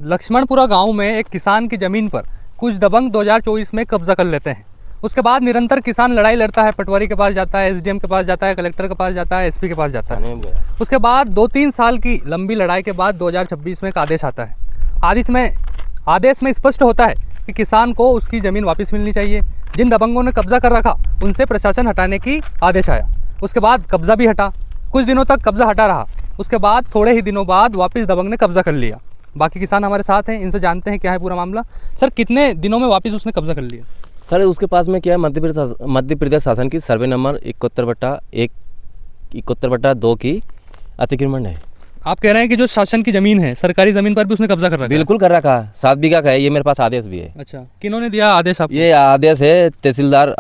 लक्ष्मणपुरा गांव में एक किसान की ज़मीन पर कुछ दबंग 2024 में कब्जा कर लेते हैं। उसके बाद निरंतर किसान लड़ाई लड़ता है, पटवारी के पास जाता है, एसडीएम के पास जाता है, कलेक्टर के पास जाता है, एसपी के पास जाता है। उसके बाद 2-3 साल की लंबी लड़ाई के बाद 2026 में एक आदेश आता है। आदेश में स्पष्ट होता है कि किसान को उसकी ज़मीन वापस मिलनी चाहिए। जिन दबंगों ने कब्जा कर रखा उनसे प्रशासन हटाने की आदेश आया। उसके बाद कब्जा भी हटा, कुछ दिनों तक कब्जा हटा रहा। उसके बाद थोड़े ही दिनों बाद वापस दबंग ने कब्जा कर लिया। बाकी किसान हमारे साथ हैं, इनसे जानते हैं क्या है पूरा मामला। सर, कितने दिनों में वापस उसने कब्जा कर लिया? सर, उसके पास में क्या है, मध्य प्रदेश शासन की सर्वे नंबर 71/2 की अतिक्रमण है। आप कह रहे हैं कि जो शासन की ज़मीन है, सरकारी ज़मीन पर भी उसने कब्जा कर रखा है? बिल्कुल कर रखा है, 7 बीघा का है। ये मेरे पास आदेश भी है। अच्छा, किन्होंने दिया आदेश आपको? ये आदेश है तहसीलदार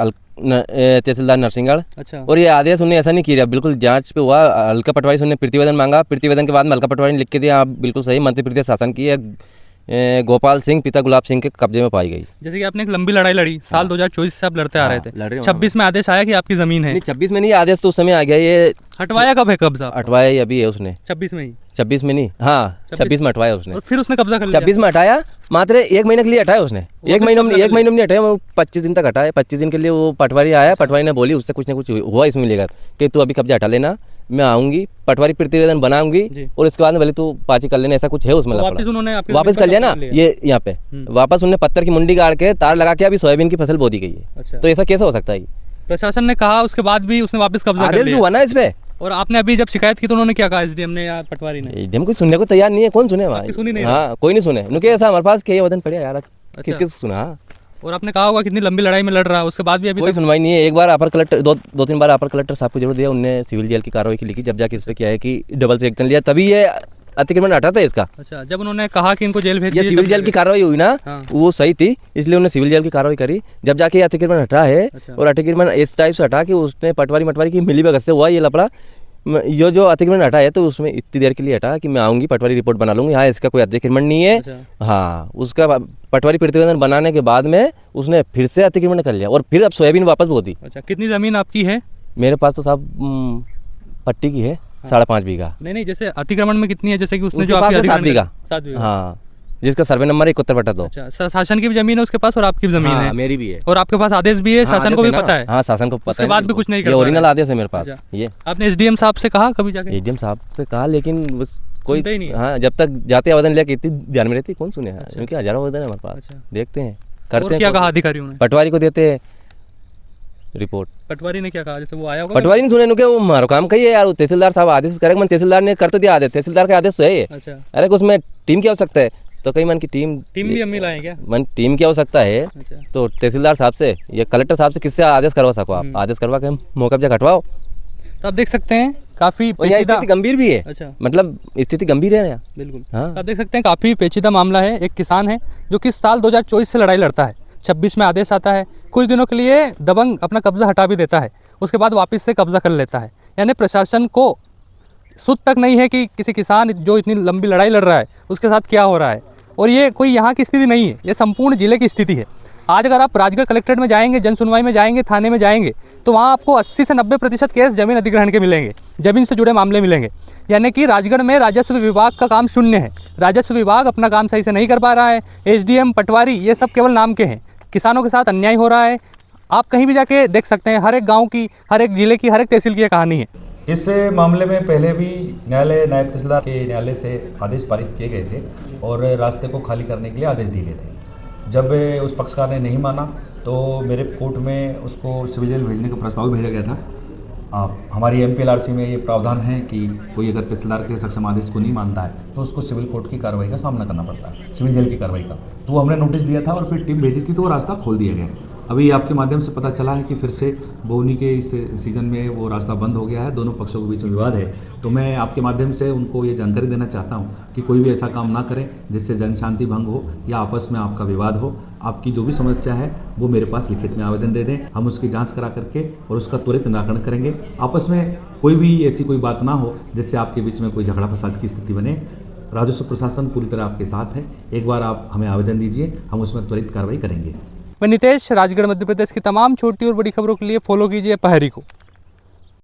नरसिंहगढ़। अच्छा। और ये आदेश उन्हें ऐसा नहीं किया, बिल्कुल जांच पे हुआ। हल्का पटवारी से उन्हें प्रतिवेदन मांगा, प्रतिवेदन के बाद में हल्का पटवारी ने लिख के दिया, आप बिल्कुल सही, मध्य प्रदेश शासन की है, गोपाल सिंह पिता गुलाब सिंह के कब्जे में पाई गई। जैसे कि आपने एक लंबी लड़ाई लड़ी, साल 2024 से आप लड़ते आ रहे थे। लड़ रहे हो। 26 में आदेश आया कि आपकी ज़मीन है। नहीं, 26 में नहीं, आदेश तो उस समय आ गया। ये हटवाया कब है कब्जा? हटवाया ही अभी है उसने। 26 में ही? 26 में नहीं, हाँ 26 में हटवाया उसने। और फिर उसने कब्जा कर लिया? 26 में हटाया, मात्र 1 महीने के लिए हटाया उसने। एक महीने में नहीं हटाया, वो 25 दिन तक हटाया। 25 दिन के लिए वो पटवारी आया, पटवारी ने बोली उससे कुछ ना कुछ हुआ इसमें लेकर कि तू अभी कब्जा हटा लेना, मैं आऊँगी, पटवारी प्रतिवेदन बनाऊंगी और इसके बाद में भले तू पाची कर लेना, ऐसा कुछ है उसमें। वापस कर लिया ना, ये यहाँ पे वापस उन्होंने पत्थर की मुंडी गाड़ के तार लगा के अभी सोयाबीन की फसल बो दी गई है। अच्छा। तो ऐसा कैसे हो सकता है? प्रशासन ने कहा, उसके बाद भी उसने वापस कब्जा कर लिया। हुआ ना इस पे। और आपने अभी जब शिकायत की तो उन्होंने क्या कहा, एसडीएम ने या पटवारी ने? एसडीएम कोई सुनने को तैयार नहीं है। कौन सुने वहाँ? सुनी नहीं? हाँ, कोई नहीं सुने। उनके ऐसा हमारे पास क्या वतन पड़े यार, किसके सुना। और आपने कहा होगा कितनी लंबी लड़ाई में लड़ रहा है, उसके बाद भी अभी कोई सुनवाई नहीं है। एक बार अपर कलेक्टर, दो तीन बार अपर कलेक्टर साहब को जरूर दिया, उन्होंने सिविल जेल की कार्रवाई की लिखी, जब जाके इस पे क्या है कि डबल से एक्शन लिया, तभी ये अतिक्रमण हटा था इसका। अच्छा, जब उन्होंने कहा कि इनको जेल भेज दिया, सिविल जेल की कार्रवाई हुई ना। हाँ। वो सही थी, इसलिए उन्होंने सिविल जेल की कार्रवाई करी, जब जाके अतिक्रमण हटा है। अच्छा। और अतिक्रमण इस टाइप से हटा कि उसने पटवारी की मिली भगत से हुआ ये लफड़ा। ये जो अतिक्रमण हटा है तो उसमें इतनी देर के लिए हटा कि मैं आऊँगी, पटवारी रिपोर्ट बना लूँगी, हाँ इसका कोई अतिक्रमण नहीं है। अच्छा। हाँ, उसका पटवारी प्रतिवेदन बनाने के बाद में उसने फिर से अतिक्रमण कर लिया और फिर अब सोयाबीन वापस बो दी। अच्छा, कितनी ज़मीन आपकी है? मेरे पास तो साहब पट्टी की है। हाँ। 5.5 बीघा। नहीं, जैसे अतिक्रमण में कितनी है? जैसे कि उसने जो 7 बीघा। हाँ, जिसका सर्वे नंबर 71/2। अच्छा, शासन की भी जमीन है उसके पास और आपकी भी जमीन है? मेरी भी है। और आपके पास आदेश भी है? हाँ, शासन को भी पता है? हाँ, शासन को पता है। उसके बाद भी कुछ नहीं कर? ओरिजिनल आदेश है मेरे पास। ये आपने एसडीएम साहब से कहा कभी जाके? एसडीएम साहब से कहा, लेकिन बस कोई नहीं। हाँ, जब तक जाते आवेदन लेके इतनी ध्यान में रहती, कौन सुने। क्योंकि हजारों आवेदन है हमारे पास। देखते हैं, करते हैं। क्या कहा अधिकारियों ने? पटवारी को देते हैं रिपोर्ट। पटवारी ने क्या कहा? जैसे वो आया होगा, पटवारी नहीं सुने, वो हमारा काम कही है यार। तहसीलदार साहब आदेश करेंगे, मन तहसीलदार ने कर तो दिया आदेश, तहसीलदार का आदेश है ये। अच्छा। अरे उसमें टीम की आवश्यकता है, तो कई मन की टीम भी हम मिलाएं क्या? मन टीम की आवश्यकता है। अच्छा। तो तहसीलदार साहब से या कलेक्टर साहब से किससे आदेश करवा सको आप? आदेश करवा के मौका पे हटवाओ। तो आप देख सकते हैं काफ़ी स्थिति गंभीर भी है। अच्छा। मतलब स्थिति गंभीर है यहाँ। बिल्कुल। हाँ। आप देख सकते हैं काफ़ी पेचीदा मामला है। एक किसान है जो कि साल 2024 से लड़ाई लड़ता है, 26 में आदेश आता है, कुछ दिनों के लिए दबंग अपना कब्जा हटा भी देता है, उसके बाद वापस से कब्जा कर लेता है। यानी प्रशासन को सुध तक नहीं है कि किसी किसान जो इतनी लंबी लड़ाई लड़ रहा है उसके साथ क्या हो रहा है। और ये कोई यहाँ की स्थिति नहीं है, ये संपूर्ण जिले की स्थिति है। आज अगर आप राजगढ़ कलेक्ट्रेट में जाएंगे, जन सुनवाई में जाएंगे, थाने में जाएंगे, तो वहाँ आपको 80 से 90% केस जमीन अधिग्रहण के मिलेंगे, जमीन से जुड़े मामले मिलेंगे। यानी कि राजगढ़ में राजस्व विभाग का काम शून्य है। राजस्व विभाग अपना काम सही से नहीं कर पा रहा है। एसडीएम, पटवारी, ये सब केवल नाम के हैं। किसानों के साथ अन्याय हो रहा है। आप कहीं भी जाके देख सकते हैं, हर एक गाँव की, हर एक जिले की, हर एक तहसील की ये कहानी है। इस मामले में पहले भी नायब तहसीलदार के न्यायालय से आदेश पारित किए गए थे और रास्ते को खाली करने के लिए आदेश दिए गए थे। जब उस पक्षकार ने नहीं माना तो मेरे कोर्ट में उसको सिविल जेल भेजने का प्रस्ताव भेजा गया था। हमारी MPLRC में ये प्रावधान है कि कोई अगर तहसीलदार के सक्षम आदेश को नहीं मानता है तो उसको सिविल कोर्ट की कार्रवाई का सामना करना पड़ता है, सिविल जेल की कार्रवाई का। तो वो हमने नोटिस दिया था और फिर टीम भेजी थी, तो वो रास्ता खोल दिया गया। अभी आपके माध्यम से पता चला है कि फिर से बोवनी के इस सीज़न में वो रास्ता बंद हो गया है, दोनों पक्षों के बीच में विवाद है। तो मैं आपके माध्यम से उनको ये जानकारी देना चाहता हूँ कि कोई भी ऐसा काम ना करें जिससे जन शांति भंग हो या आपस में आपका विवाद हो। आपकी जो भी समस्या है वो मेरे पास लिखित में आवेदन दे दें, हम उसकी जांच करा करके और उसका त्वरित निराकरण करेंगे। आपस में कोई भी ऐसी कोई बात ना हो जिससे आपके बीच में कोई झगड़ा फसाद की स्थिति बने। राजस्व प्रशासन पूरी तरह आपके साथ है। एक बार आप हमें आवेदन दीजिए, हम उसमें त्वरित कार्रवाई करेंगे। मैं नितेश, राजगढ़ मध्य प्रदेश की तमाम छोटी और बड़ी खबरों के लिए फॉलो कीजिए पहरी को।